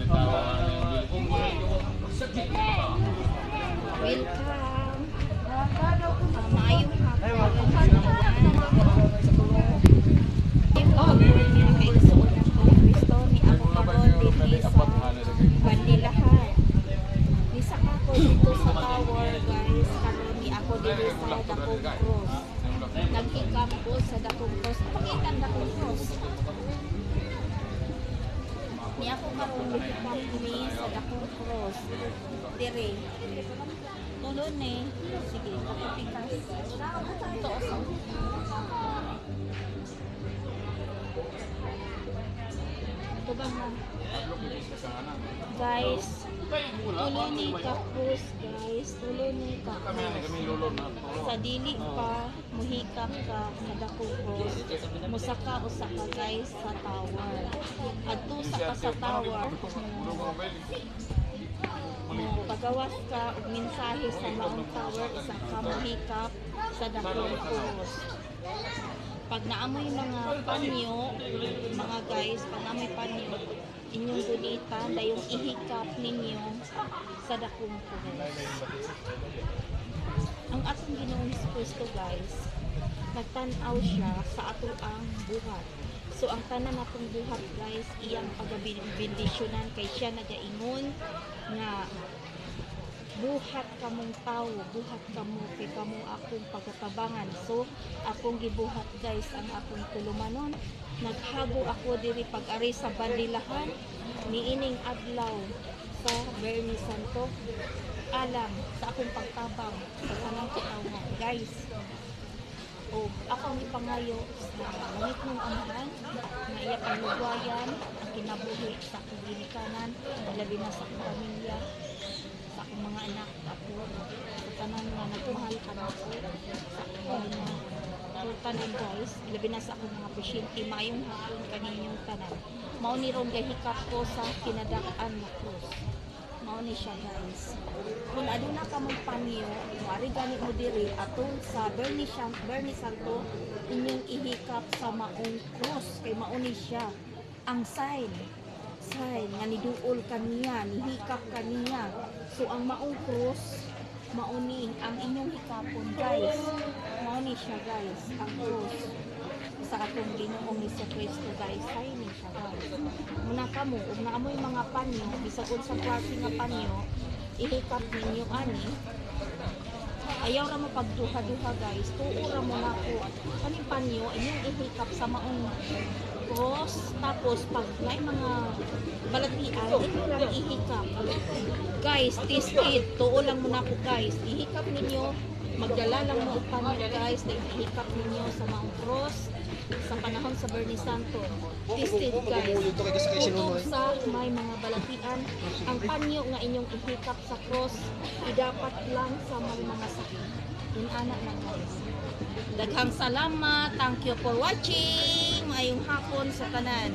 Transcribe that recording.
Welcome. Maayong hapon. Kay suot ako Kristo ni ako karon dinhi sa Bandilahan. Bisa ka ko dito sa tower guys. Karon ni ako dito sa Dakong Cross. Naghikap ko sa Dakong Cross. Pakita ang Dakong Cross. Ni ako karon naghikap ni sa Dakong Cross. Dire. Tulon eh. Sige, kapikas. Ito oso. Ito ba na? Guys, tulon ni kapus guys. Tulon ni kapus. Sa dili pa, muhikap ka sa Dakong Cross. Musaka usaka guys sa tower. Adto sa ka sa tower. Pagawas ka og mensahe sa Mount Tower isa ka mohikap sa Dakong Cross. Pag naamoy mga panyo, mga guys, pag naamoy panyo, inyong gulitan dayong ihikap ninyo sa Dakong Cross. Ang atong Ginoong Kristo guys, nagtan-aw siya sa ato ang buhat. So ang tanan natong buhat guys, iyang pagabindisyonan kay siya nagaingon nga buhat kamong tao, buhat kamo kay kamo akong pagatabangan. So akong gibuhat guys ang akong tulumanon. Naghago ako diri pag-ari sa Bandilahan niining adlaw sa Bernie Santo. Alam sa akong pagtabang sa tanang katawhan guys. O akong ipangayo sa langit ng amahan na iya panlugwayan ang kinabuhi sa akong ginikanan, labi na sa akong pamilya, sa akong mga anak, ako, sa tanan nga nagmahal ka na ako, sa akong mga tanan guys, labi na sa akong mga pasyente, mayong hapon kaninyong tanan. Mao ni ron gahikap ko sa kinadaan na krus. Mao ni siya guys. Kung aduna ka mong panyo, mari gani mo diri atong sa Bernie Santo inyong ihikap sa maong cross kay mao ni siya ang sign nga niduol kaniya, nihikap kaniya. So ang maong cross mao ni ang inyong hikapon guys. Mao ni siya guys, ang cross sa atong Ginoong Kristo guys, sign ni siya guys. Muna kamo ug naamoy mga panyo, bisag unsa klase nga panyo, ihikap ninyo ani. Ayaw ra mo pagduha-duha guys, tuo ra mo nako. Kaning panyo inyong ihikap sa maong cross, tapos pag may mga balatian, inyo lang ihikap. Guys, taste it, tuo lang mo nako guys. Ihikap ninyo, magdala lang mo og panyo guys, na ihikap ninyo sa maong cross sa panahon sa Bernie Santo. Tasted guys. Kung sa may mga balatian, ang panyo nga inyong ihikap sa cross, idapat lang sa may mga sakit. Inana na guys. Daghang salamat. Thank you for watching. Maayong hapon sa tanan.